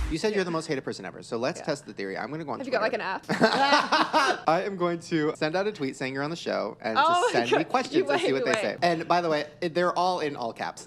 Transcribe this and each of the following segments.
You said you're the most hated person ever, so let's test the theory. I'm going to go on Have Twitter. you got like an app? I am going to send out a tweet saying you're on the show and Oh just send my me God. questions and see what they say. And by the way, they're all in all caps.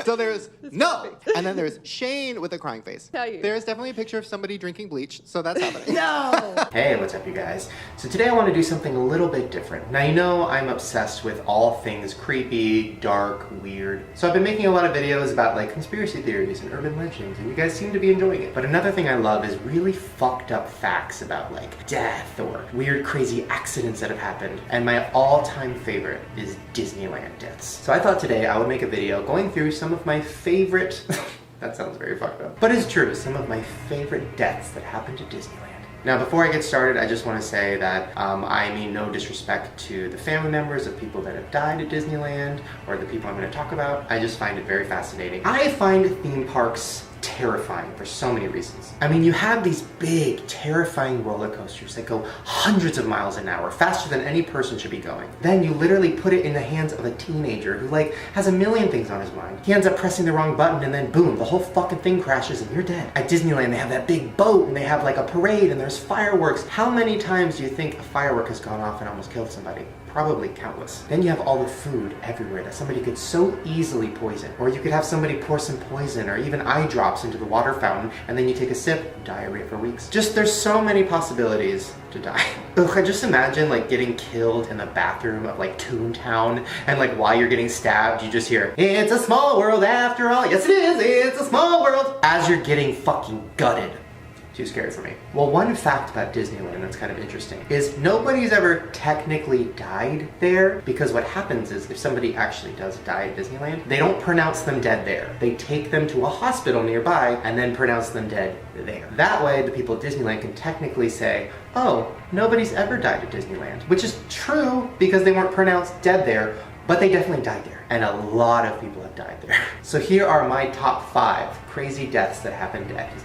So there's no, and then there's Shane with a crying face. Tell you. There's definitely a picture of somebody drinking bleach, so that's happening. No! Hey, what's up you guys? So today I want to do something a little bit different. Now you know I'm obsessed with all things creepy, dark, weird. So I've been making a lot of videos about like conspiracy theories and urban legends, and you guys seem to be enjoying it. But another thing I love is really fucked up facts about like death or weird crazy accidents that have happened. And my all-time favorite is Disneyland deaths. So I thought today I would make a video going through some of my favorite that sounds very fucked up, but it's true, some of my favorite deaths that happened to Disneyland. Now, before I get started, I just want to say that I mean no disrespect to the family members of people that have died at Disneyland or the people I'm going to talk about. I just find it very fascinating. I find theme parks terrifying for so many reasons. I mean, you have these big, terrifying roller coasters that go hundreds of miles an hour, faster than any person should be going. Then you literally put it in the hands of a teenager who like has a million things on his mind. He ends up pressing the wrong button and then boom, the whole fucking thing crashes and you're dead. At Disneyland, they have that big boat and they have like a parade and there's fireworks. How many times do you think a firework has gone off and almost killed somebody? Probably countless. Then you have all the food everywhere that somebody could so easily poison. Or you could have somebody pour some poison or even eye drops into the water fountain and then you take a sip, diarrhea for weeks. Just there's so many possibilities to die. Ugh, I just imagine like getting killed in the bathroom of like Toontown and like while you're getting stabbed you just hear, "It's a small world after all, yes it is, it's a small world," as you're getting fucking gutted. Too scary for me. Well, one fact about Disneyland that's kind of interesting is nobody's ever technically died there, because what happens is if somebody actually does die at Disneyland, they don't pronounce them dead there. They take them to a hospital nearby and then pronounce them dead there. That way, the people at Disneyland can technically say, oh, nobody's ever died at Disneyland, which is true because they weren't pronounced dead there, but they definitely died there. And a lot of people have died there. So here are my top 5 crazy deaths that happened at Disneyland.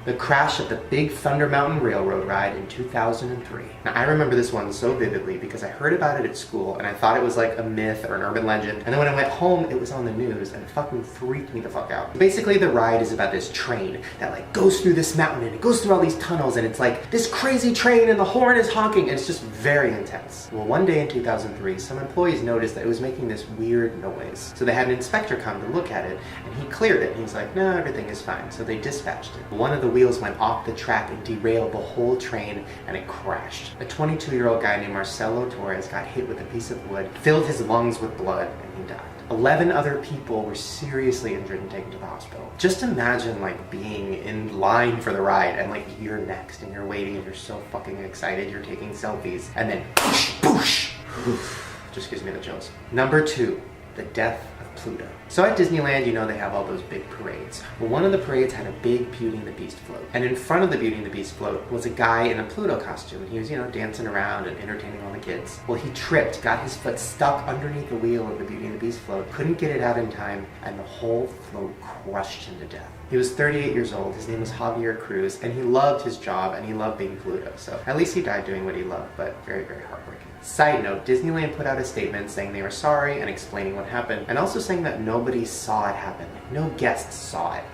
The crash of the Big Thunder Mountain Railroad ride in 2003. Now I remember this one so vividly because I heard about it at school and I thought it was like a myth or an urban legend. And then when I went home, it was on the news and it fucking freaked me the fuck out. Basically the ride is about this train that like goes through this mountain and it goes through all these tunnels and it's like this crazy train and the horn is honking and it's just very intense. Well, one day in 2003, some employees noticed that it was making this weird noise. So they had an inspector come to look at it and he cleared it. And he's like, no, everything is fine. So they dispatched it. One of the wheels went off the track and derailed the whole train and it crashed. A 22-year-old guy named Marcelo Torres got hit with a piece of wood, filled his lungs with blood, and he died. 11 other people were seriously injured and taken to the hospital. Just imagine like being in line for the ride and like you're next and you're waiting and you're so fucking excited, you're taking selfies, and then boosh, boosh. Just gives me the chills. Number 2, the death of Pluto. So at Disneyland, you know they have all those big parades. Well, one of the parades had a big Beauty and the Beast float. And in front of the Beauty and the Beast float was a guy in a Pluto costume. And he was, you know, dancing around and entertaining all the kids. Well, he tripped, got his foot stuck underneath the wheel of the Beauty and the Beast float, couldn't get it out in time, and the whole float crushed him to death. He was 38 years old, his name was Javier Cruz, and he loved his job and he loved being Pluto. So at least he died doing what he loved, but very, very heartbreaking. Side note, Disneyland put out a statement saying they were sorry and explaining what happened, and also saying that nobody saw it happen. No guests saw it.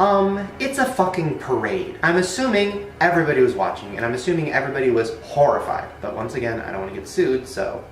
It's a fucking parade. I'm assuming everybody was watching, and I'm assuming everybody was horrified. But once again, I don't want to get sued, so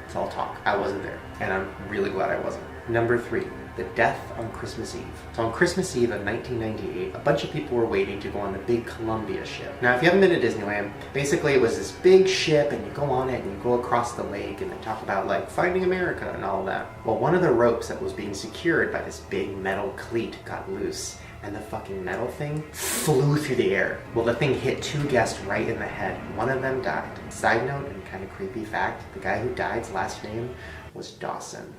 it's all talk. I wasn't there, and I'm really glad I wasn't. Number 3. The death on Christmas Eve. So on Christmas Eve of 1998, a bunch of people were waiting to go on the big Columbia ship. Now, if you haven't been to Disneyland, basically it was this big ship and you go on it and you go across the lake and they talk about like finding America and all that. Well, one of the ropes that was being secured by this big metal cleat got loose and the fucking metal thing flew through the air. Well, the thing hit 2 guests right in the head. One of them died. Side note and kind of creepy fact, the guy who died's last name was Dawson.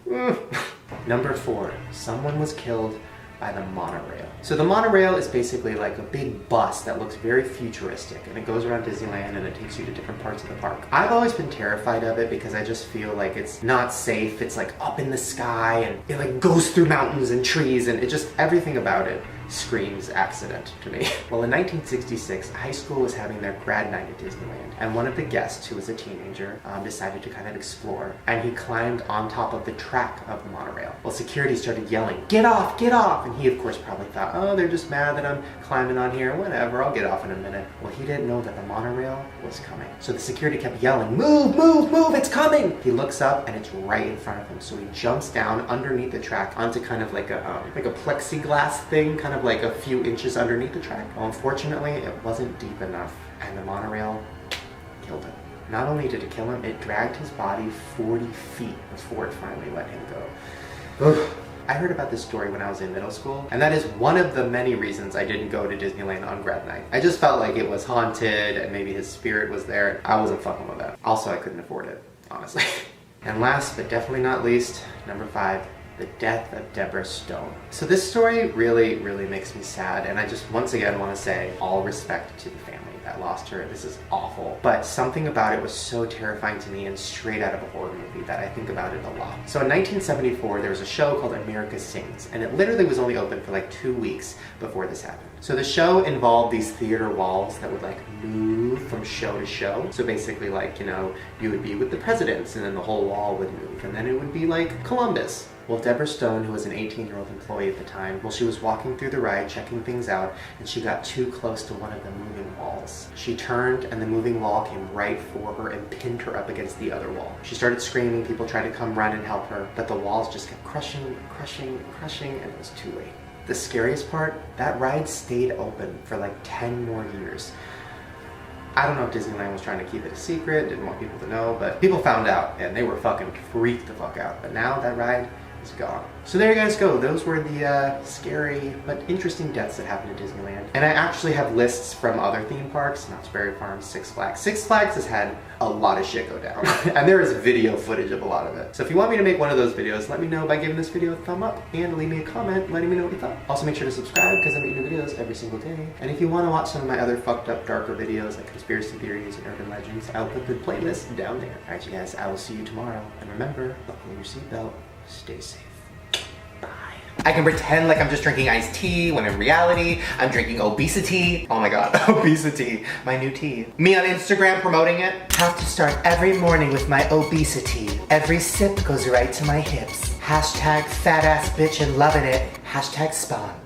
Number 4, someone was killed by the monorail. So the monorail is basically like a big bus that looks very futuristic and it goes around Disneyland and it takes you to different parts of the park. I've always been terrified of it because I just feel like it's not safe. It's like up in the sky and it like goes through mountains and trees and it just, everything about it screams accident to me. Well, in 1966, a high school was having their grad night at Disneyland, and one of the guests, who was a teenager, decided to kind of explore, and he climbed on top of the track of the monorail. Well, security started yelling, "Get off, get off!" And he, of course, probably thought, oh, they're just mad that I'm climbing on here, whatever, I'll get off in a minute. Well, he didn't know that the monorail was coming. So the security kept yelling, "Move, move, move, it's coming!" He looks up, and it's right in front of him, so he jumps down underneath the track onto kind of like a plexiglass thing, kind of like a few inches underneath the track. Well, unfortunately, it wasn't deep enough, and the monorail killed him. Not only did it kill him, it dragged his body 40 feet before it finally let him go. Ugh. I heard about this story when I was in middle school, and that is one of the many reasons I didn't go to Disneyland on grad night. I just felt like it was haunted, and maybe his spirit was there. I wasn't fucking with that. Also, I couldn't afford it, honestly. And last, but definitely not least, number 5, the death of Deborah Stone. So this story really, really makes me sad, and I just once again want to say all respect to the family that lost her. This is awful. But something about it was so terrifying to me and straight out of a horror movie that I think about it a lot. So in 1974, there was a show called America Sings, and it literally was only open for like 2 weeks before this happened. So the show involved these theater walls that would like move from show to show. So basically like, you know, you would be with the presidents and then the whole wall would move, and then it would be like Columbus. Well, Deborah Stone, who was an 18-year-old employee at the time, well, she was walking through the ride, checking things out, and she got too close to one of the moving walls. She turned, and the moving wall came right for her and pinned her up against the other wall. She started screaming, people tried to come run and help her, but the walls just kept crushing, crushing, crushing, and it was too late. The scariest part, that ride stayed open for like 10 more years. I don't know if Disneyland was trying to keep it a secret, didn't want people to know, but people found out, and they were fucking freaked the fuck out. But now that ride is gone. So there you guys go. Those were the scary but interesting deaths that happened at Disneyland. And I actually have lists from other theme parks, Knott's Berry Farm, Six Flags. Six Flags has had a lot of shit go down. And there is video footage of a lot of it. So if you want me to make one of those videos, let me know by giving this video a thumb up and leave me a comment letting me know what you thought. Also make sure to subscribe because I make new videos every single day. And if you want to watch some of my other fucked up, darker videos like conspiracy theories and urban legends, I'll put the playlist down there. Alright you guys, I will see you tomorrow. And remember, buckle your seatbelt, stay safe. I can pretend like I'm just drinking iced tea when in reality, I'm drinking obesity. Oh my god, obesity, my new tea. Me on Instagram promoting it. Have to start every morning with my obesity. Every sip goes right to my hips. Hashtag fat ass bitch and loving it. Hashtag spawn.